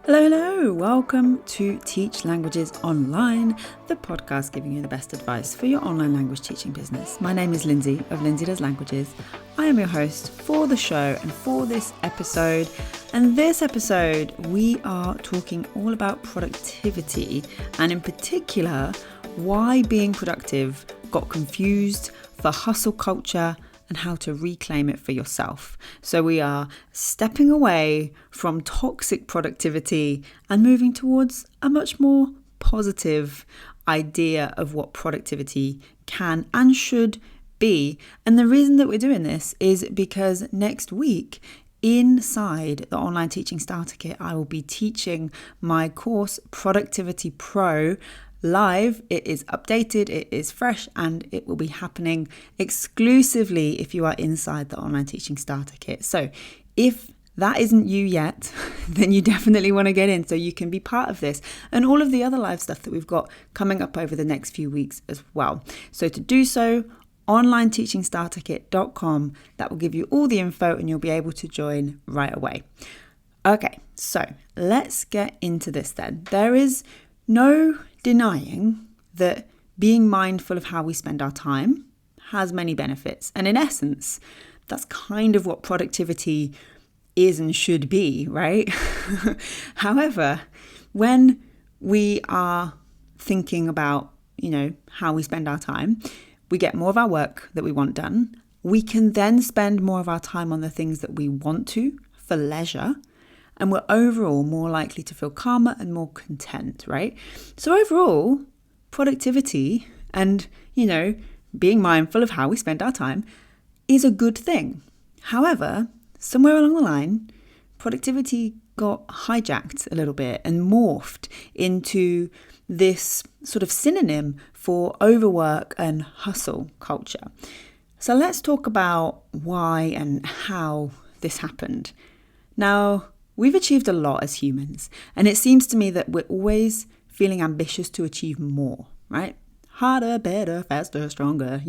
Hello, welcome to Teach Languages Online, the podcast giving you the best advice for your online language teaching business. My name is Lindsay of Lindsay Does Languages. I am your host for the show and for this episode. And this episode, we are talking all about productivity and in particular, why being productive got confused for hustle culture and how to reclaim it for yourself. So we are stepping away from toxic productivity and moving towards a much more positive idea of what productivity can and should be. And the reason that we're doing this is because next week, inside the Online Teaching Starter Kit, I will be teaching my course Productivity Pro live. It is updated, it is fresh, and it will be happening exclusively if you are inside the Online Teaching Starter Kit. So if that isn't you yet, then you definitely want to get in so you can be part of this and all of the other live stuff that we've got coming up over the next few weeks as well. So to do so, onlineteachingstarterkit.com, that will give you all the info and you'll be able to join right away. Okay, so let's get into this then. There is no denying that being mindful of how we spend our time has many benefits. And in essence, that's kind of what productivity is and should be, right? However, when we are thinking about, how we spend our time, we get more of our work that we want done. We can then spend more of our time on the things that we want to for leisure. And we're overall more likely to feel calmer and more content, right? So overall, productivity and, being mindful of how we spend our time is a good thing. However, somewhere along the line, productivity got hijacked a little bit and morphed into this sort of synonym for overwork and hustle culture. So let's talk about why and how this happened. Now, we've achieved a lot as humans, and it seems to me that we're always feeling ambitious to achieve more, right? Harder, better, faster, stronger,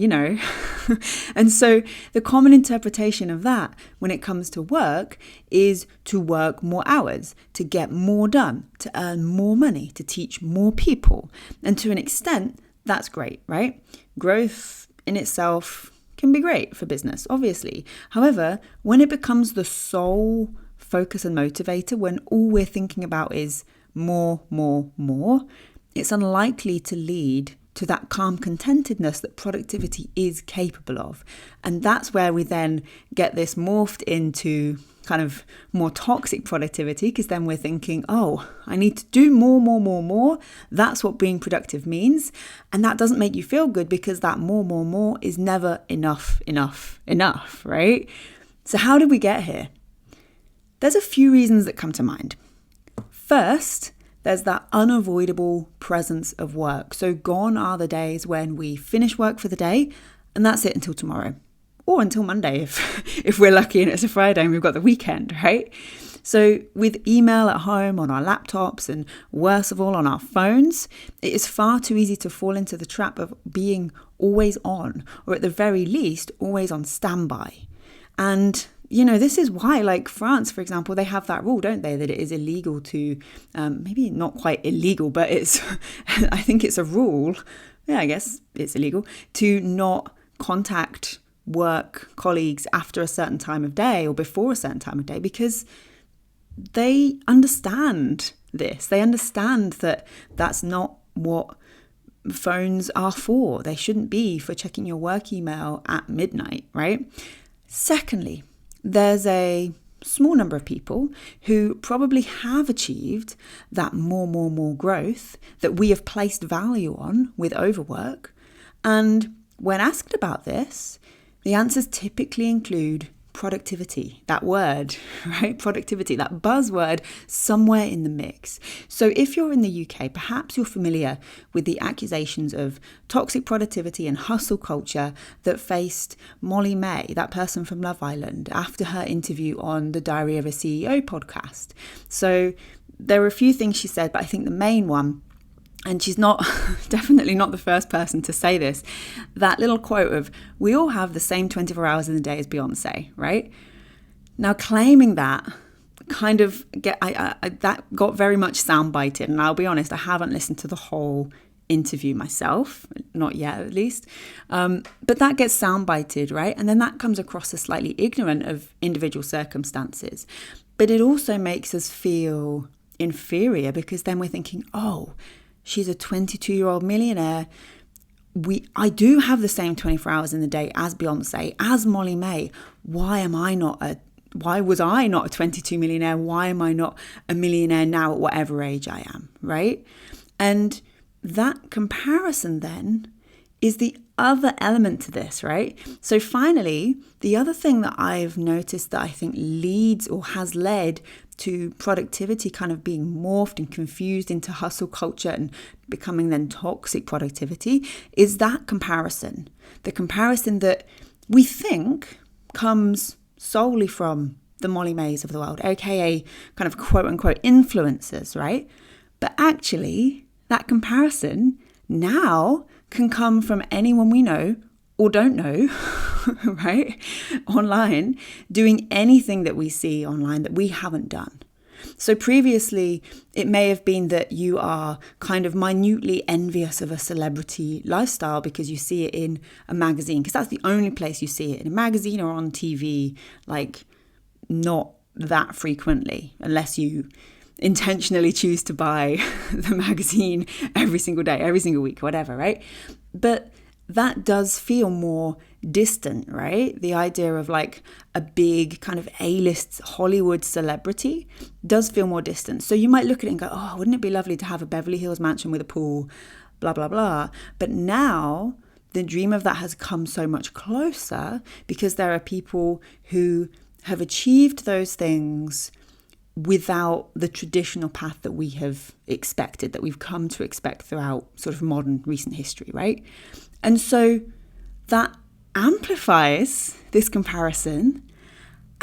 And so the common interpretation of that when it comes to work is to work more hours, to get more done, to earn more money, to teach more people. And to an extent, that's great, right? Growth in itself can be great for business, obviously. However, when it becomes the sole focus and motivator, when all we're thinking about is more, it's unlikely to lead to that calm contentedness that productivity is capable of. And that's where we then get this morphed into kind of more toxic productivity, because then we're thinking, I need to do more. That's what being productive means. And that doesn't make you feel good because that more is never enough, right? So how did we get here? There's a few reasons that come to mind. First, there's that unavoidable presence of work. So gone are the days when we finish work for the day and that's it until tomorrow. Or until Monday if we're lucky and it's a Friday and we've got the weekend, right? So with email at home, on our laptops, and worst of all on our phones, it is far too easy to fall into the trap of being always on, or at the very least, always on standby. And this is why, like France, for example, they have that rule, don't they, that it is illegal to, maybe not quite illegal, but I think it's a rule. Yeah, I guess it's illegal to not contact work colleagues after a certain time of day or before a certain time of day, because they understand this. They understand that that's not what phones are for. They shouldn't be for checking your work email at midnight, right? Secondly, there's a small number of people who probably have achieved that more growth that we have placed value on with overwork. And when asked about this, the answers typically include productivity, that word, right? Productivity, that buzzword somewhere in the mix. So if you're in the UK, perhaps you're familiar with the accusations of toxic productivity and hustle culture that faced Molly May, that person from Love Island, after her interview on the Diary of a CEO podcast. So there were a few things she said, but I think the main one, and she's definitely not the first person to say this, that little quote of, we all have the same 24 hours in the day as Beyonce, right? Now, claiming that kind of that got very much soundbited, and I'll be honest, I haven't listened to the whole interview myself, not yet at least, but that gets soundbited, right? And then that comes across as slightly ignorant of individual circumstances, but it also makes us feel inferior, because then we're thinking, oh, she's a 22-year-old millionaire. I do have the same 24 hours in the day as Beyonce, as Molly May. Why was I not a 22 millionaire? Why am I not a millionaire now at whatever age I am, right? And that comparison then is the other element to this, right? So finally, the other thing that I've noticed that I think leads or has led to productivity kind of being morphed and confused into hustle culture and becoming then toxic productivity is that comparison. The comparison that we think comes solely from the Molly Mays of the world, aka kind of quote unquote influencers, right? But actually, that comparison now can come from anyone we know or don't know, right? Online, doing anything that we see online that we haven't done. So previously, it may have been that you are kind of minutely envious of a celebrity lifestyle because you see it in a magazine, because that's the only place you see it, in a magazine or on TV, like not that frequently, unless you intentionally choose to buy the magazine every single day, every single week, whatever, right? But that does feel more distant, right? The idea of like a big kind of A-list Hollywood celebrity does feel more distant. So you might look at it and go, oh, wouldn't it be lovely to have a Beverly Hills mansion with a pool, blah, blah, blah. But now the dream of that has come so much closer because there are people who have achieved those things without the traditional path that we have expected, that we've come to expect throughout sort of modern recent history, right? And so that amplifies this comparison,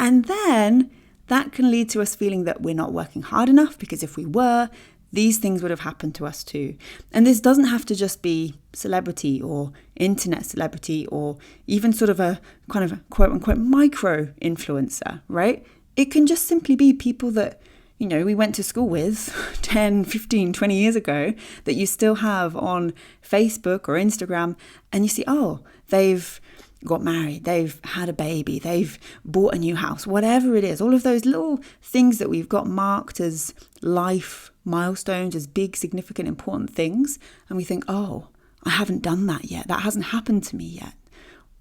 and then that can lead to us feeling that we're not working hard enough, because if we were, these things would have happened to us too. And this doesn't have to just be celebrity or internet celebrity or even sort of a kind of quote unquote micro influencer, right? It can just simply be people that, you know, we went to school with 10, 15, 20 years ago that you still have on Facebook or Instagram, and you see, oh, they've got married, they've had a baby, they've bought a new house, whatever it is, all of those little things that we've got marked as life milestones, as big, significant, important things. And we think, oh, I haven't done that yet. That hasn't happened to me yet.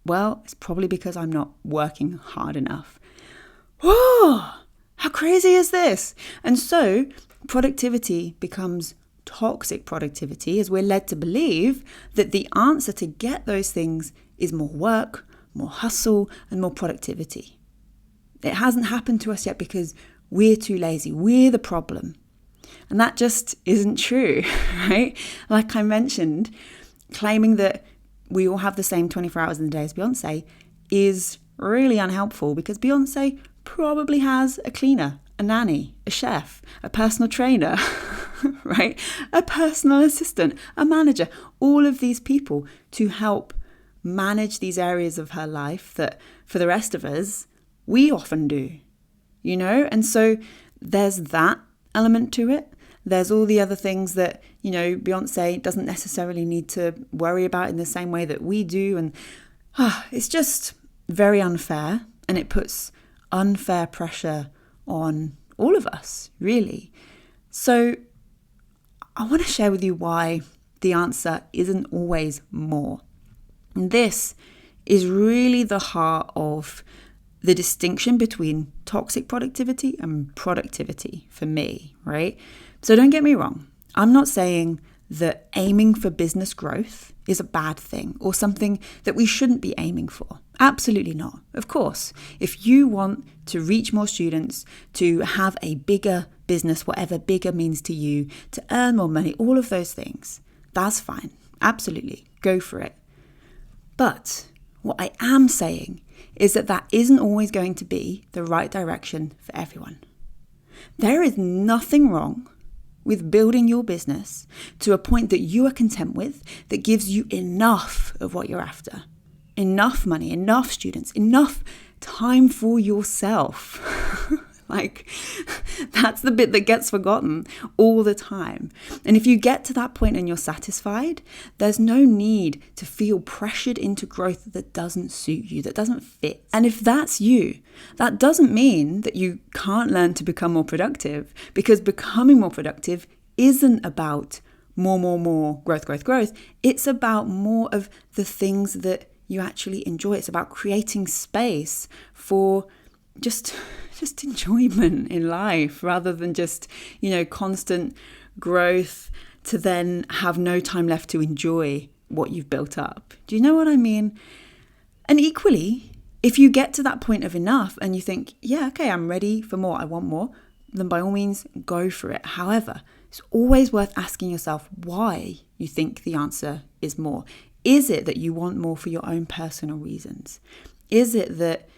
Well, it's probably because I'm not working hard enough. Oh, how crazy is this? And so productivity becomes toxic productivity as we're led to believe that the answer to get those things is more work, more hustle, and more productivity. It hasn't happened to us yet because we're too lazy. We're the problem. And that just isn't true, right? Like I mentioned, claiming that we all have the same 24 hours in the day as Beyonce is really unhelpful, because Beyonce probably has a cleaner, a nanny, a chef, a personal trainer, right? A personal assistant, a manager, all of these people to help manage these areas of her life that for the rest of us, we often do, you know? And so there's that element to it. There's all the other things that, you know, Beyonce doesn't necessarily need to worry about in the same way that we do. And it's just very unfair, and it puts unfair pressure on all of us, really. So I want to share with you why the answer isn't always more. And this is really the heart of the distinction between toxic productivity and productivity for me, right? So don't get me wrong. I'm not saying that aiming for business growth is a bad thing or something that we shouldn't be aiming for. Absolutely not. Of course, if you want to reach more students, to have a bigger business, whatever bigger means to you, to earn more money, all of those things, that's fine. Absolutely. Go for it. But what I am saying is that that isn't always going to be the right direction for everyone. There is nothing wrong with building your business to a point that you are content with, that gives you enough of what you're after. Enough money, enough students, enough time for yourself. Like, that's the bit that gets forgotten all the time. And if you get to that point and you're satisfied, there's no need to feel pressured into growth that doesn't suit you, that doesn't fit. And if that's you, that doesn't mean that you can't learn to become more productive, because becoming more productive isn't about more, growth. It's about more of the things that you actually enjoy. It's about creating space for just enjoyment in life, rather than just, constant growth to then have no time left to enjoy what you've built up. Do you know what I mean? And equally, if you get to that point of enough and you think, yeah, okay, I'm ready for more, I want more, then by all means, go for it. However, it's always worth asking yourself why you think the answer is more. Is it that you want more for your own personal reasons? Is it that,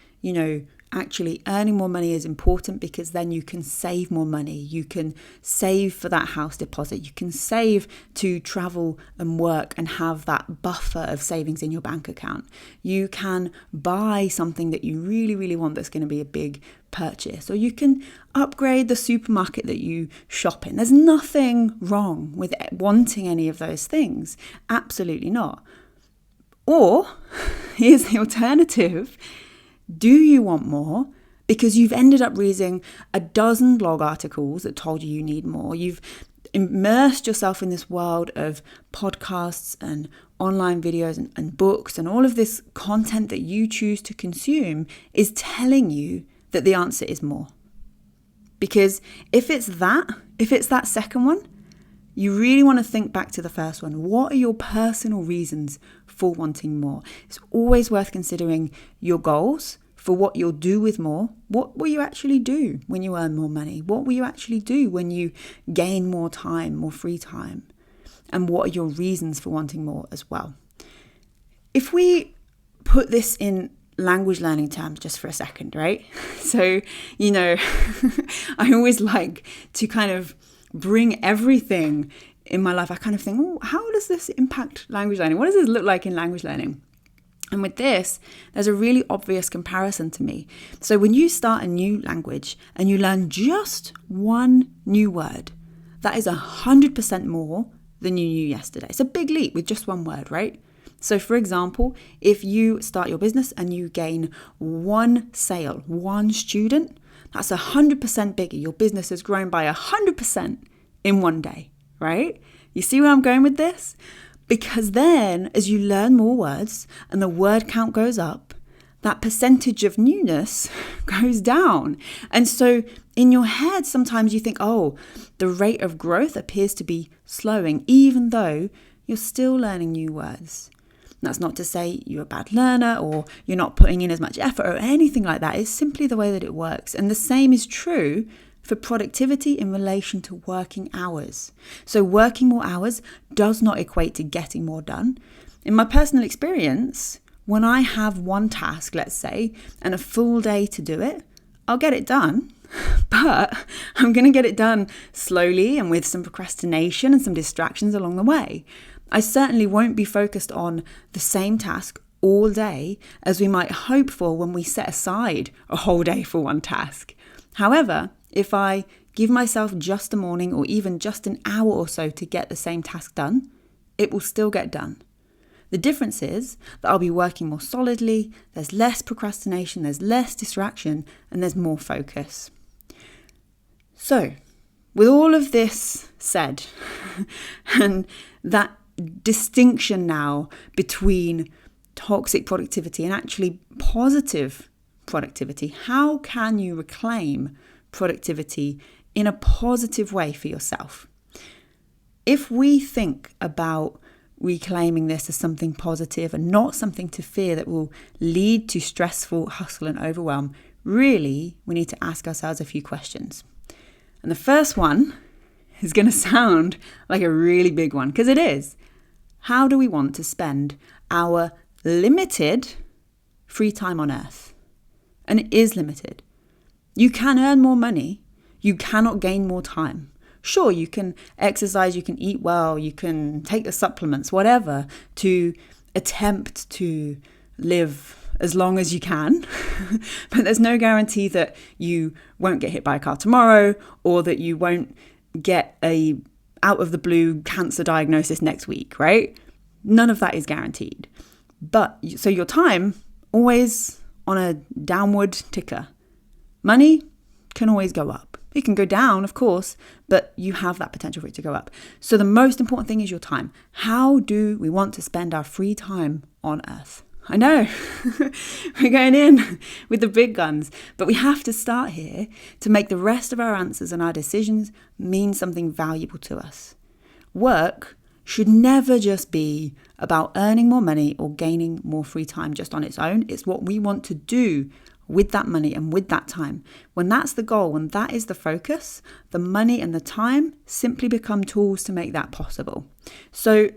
actually earning more money is important because then you can save more money? You can save for that house deposit. You can save to travel and work and have that buffer of savings in your bank account. You can buy something that you really, really want that's going to be a big purchase, or you can upgrade the supermarket that you shop in. There's nothing wrong with wanting any of those things. Absolutely not. Or here's the alternative. Do you want more because you've ended up reading a dozen blog articles that told you need more? You've immersed yourself in this world of podcasts and online videos and books, and all of this content that you choose to consume is telling you that the answer is more. Because if it's that second one, you really want to think back to the first one. What are your personal reasons for wanting more? It's always worth considering your goals for what you'll do with more. What will you actually do when you earn more money? What will you actually do when you gain more time, more free time? And what are your reasons for wanting more as well? If we put this in language learning terms just for a second, right? So, I always like to kind of bring everything in my life. I kind of think, how does this impact language learning? What does this look like in language learning? And with this, there's a really obvious comparison to me. So when you start a new language and you learn just one new word, that is 100% more than you knew yesterday. It's a big leap with just one word, right? So for example, if you start your business and you gain one sale, one student, that's 100% bigger. Your business has grown by 100% in one day, right? You see where I'm going with this? Because then as you learn more words and the word count goes up, that percentage of newness goes down. And so in your head, sometimes you think, the rate of growth appears to be slowing, even though you're still learning new words. That's not to say you're a bad learner or you're not putting in as much effort or anything like that. It's simply the way that it works. And the same is true for productivity in relation to working hours. So working more hours does not equate to getting more done. In my personal experience, when I have one task, let's say, and a full day to do it, I'll get it done. But I'm going to get it done slowly and with some procrastination and some distractions along the way. I certainly won't be focused on the same task all day as we might hope for when we set aside a whole day for one task. However, if I give myself just a morning or even just an hour or so to get the same task done, it will still get done. The difference is that I'll be working more solidly, there's less procrastination, there's less distraction, and there's more focus. So, with all of this said, and that distinction now between toxic productivity and actually positive productivity, how can you reclaim productivity in a positive way for yourself? If we think about reclaiming this as something positive and not something to fear that will lead to stressful hustle and overwhelm, really, we need to ask ourselves a few questions. And the first one is going to sound like a really big one, because it is. How do we want to spend our limited free time on earth? And it is limited. You can earn more money. You cannot gain more time. Sure, you can exercise, you can eat well, you can take the supplements, whatever, to attempt to live as long as you can, but there's no guarantee that you won't get hit by a car tomorrow or that you won't get a out of the blue cancer diagnosis next week, right? None of that is guaranteed. But so your time always on a downward ticker. Money can always go up. It can go down, of course, but you have that potential for it to go up. So the most important thing is your time. How do we want to spend our free time on earth? I know, we're going in with the big guns, but we have to start here to make the rest of our answers and our decisions mean something valuable to us. Work should never just be about earning more money or gaining more free time just on its own. It's what we want to do with that money and with that time. When that's the goal, when that is the focus, the money and the time simply become tools to make that possible. So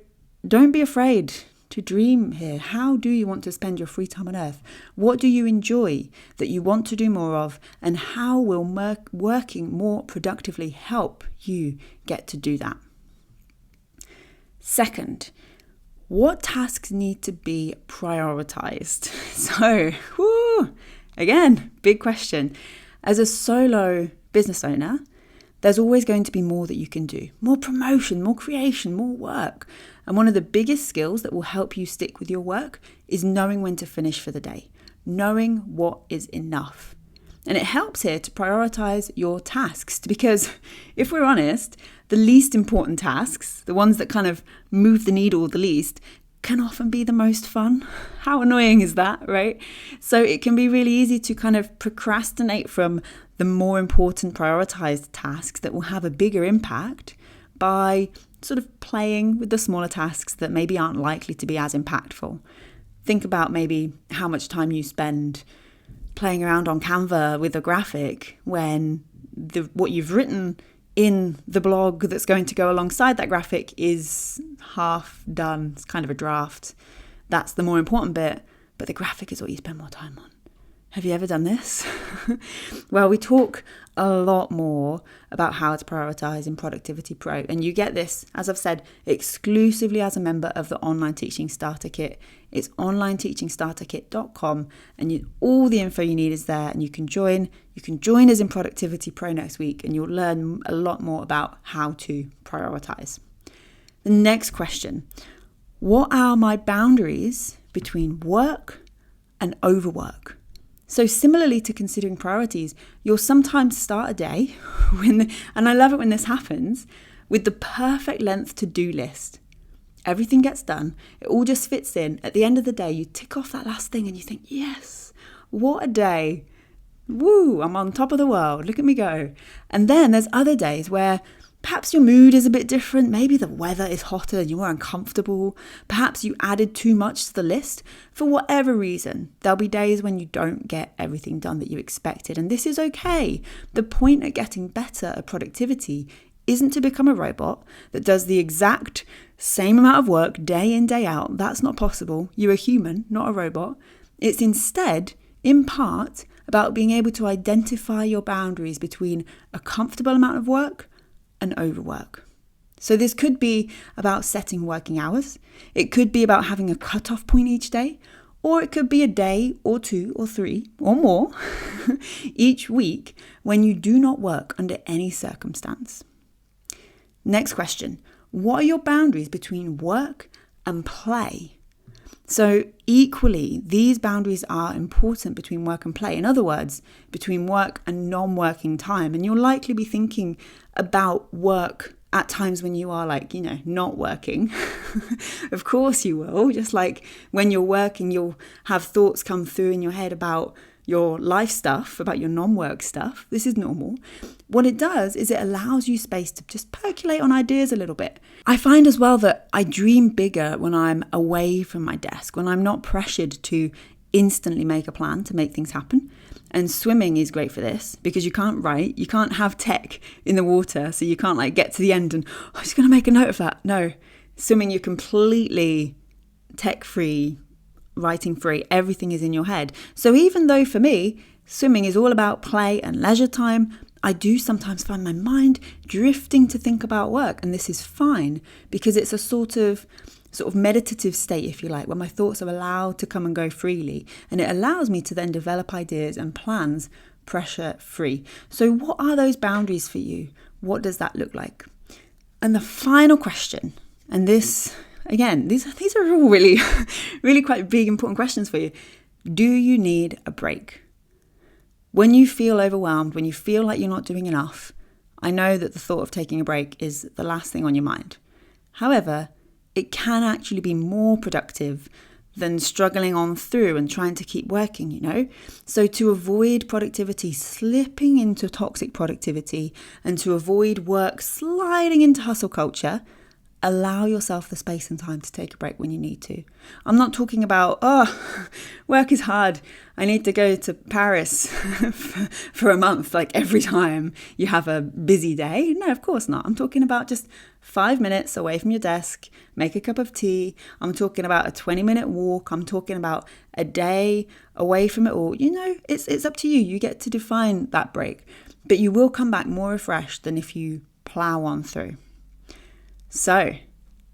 don't be afraid to dream here. How do you want to spend your free time on earth? What do you enjoy that you want to do more of? And how will working more productively help you get to do that? Second, what tasks need to be prioritized? So, again, big question. As a solo business owner, there's always going to be more that you can do. More promotion, more creation, more work. And one of the biggest skills that will help you stick with your work is knowing when to finish for the day, knowing what is enough. And it helps here to prioritize your tasks because if we're honest, the least important tasks, the ones that kind of move the needle the least, can often be the most fun. How annoying is that, right? So it can be really easy to kind of procrastinate from the more important prioritized tasks that will have a bigger impact by sort of playing with the smaller tasks that maybe aren't likely to be as impactful. Think about maybe how much time you spend playing around on Canva with a graphic when what you've written in the blog that's going to go alongside that graphic is half done. It's kind of a draft. That's the more important bit, but the graphic is what you spend more time on. Have you ever done this? Well, we talk a lot more about how to prioritize in Productivity Pro. And you get this, as I've said, exclusively as a member of the Online Teaching Starter Kit. It's onlineteachingstarterkit.com and all the info you need is there and you can join. You can join us in Productivity Pro next week and you'll learn a lot more about how to prioritize. The next question, what are my boundaries between work and overwork? So similarly to considering priorities, you'll sometimes start a day, and I love it when this happens, with the perfect length to-do list. Everything gets done. It all just fits in. At the end of the day, you tick off that last thing and you think, yes, what a day. Woo, I'm on top of the world. Look at me go. And then there's other days where perhaps your mood is a bit different. Maybe the weather is hotter and you're uncomfortable. Perhaps you added too much to the list. For whatever reason, there'll be days when you don't get everything done that you expected. And this is okay. The point of getting better at productivity isn't to become a robot that does the exact same amount of work day in, day out. That's not possible. You're a human, not a robot. It's instead, in part, about being able to identify your boundaries between a comfortable amount of work and overwork. So this could be about setting working hours. It could be about having a cutoff point each day, or it could be a day or 2 or 3 or more each week when you do not work under any circumstance. Next question, what are your boundaries between work and play? So equally, these boundaries are important between work and play. In other words, between work and non-working time. And you'll likely be thinking about work at times when you are not working. Of course you will. Just like when you're working, you'll have thoughts come through in your head about your life stuff, about your non-work stuff. This is normal. What it does is it allows you space to just percolate on ideas a little bit. I find as well that I dream bigger when I'm away from my desk, when I'm not pressured to instantly make a plan to make things happen. And swimming is great for this because you can't write, you can't have tech in the water, so you can't get to the end and I'm just going to make a note of that. No, swimming you're completely tech-free, writing-free, everything is in your head. So even though for me, swimming is all about play and leisure time, I do sometimes find my mind drifting to think about work. And this is fine because it's a sort of sort of meditative state, if you like, where my thoughts are allowed to come and go freely. And it allows me to then develop ideas and plans pressure free. So what are those boundaries for you? What does that look like? And the final question, and this, again, these are all really, really quite big, important questions for you. Do you need a break? When you feel overwhelmed, when you feel like you're not doing enough, I know that the thought of taking a break is the last thing on your mind. However, it can actually be more productive than struggling on through and trying to keep working, you know? So to avoid productivity slipping into toxic productivity and to avoid work sliding into hustle culture, allow yourself the space and time to take a break when you need to. I'm not talking about, work is hard, I need to go to Paris for a month, like every time you have a busy day. No, of course not. I'm talking about just 5 minutes away from your desk, make a cup of tea. I'm talking about a 20-minute walk. I'm talking about a day away from it all. You know, it's up to you. You get to define that break, but you will come back more refreshed than if you plow on through. So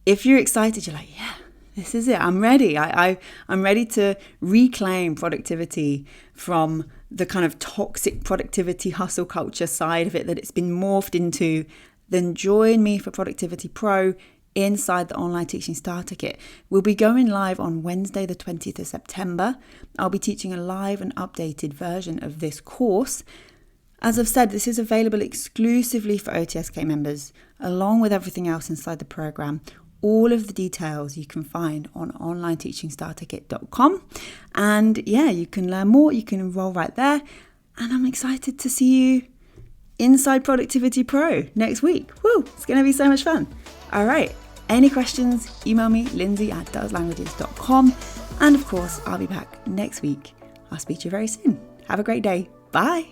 if you're excited, you're like, yeah, this is it. I'm ready. I'm ready to reclaim productivity from the kind of toxic productivity hustle culture side of it that it's been morphed into. Then join me for Productivity Pro inside the Online Teaching Starter Kit. We'll be going live on Wednesday, the 20th of September. I'll be teaching a live and updated version of this course. As I've said, this is available exclusively for OTSK members, along with everything else inside the program. All of the details you can find on onlineteachingstarterkit.com. And yeah, you can learn more, you can enroll right there. And I'm excited to see you inside Productivity Pro next week. Woo, it's going to be so much fun. All right, any questions, email me, lindsay@duzlanguages.com. And of course, I'll be back next week. I'll speak to you very soon. Have a great day. Bye.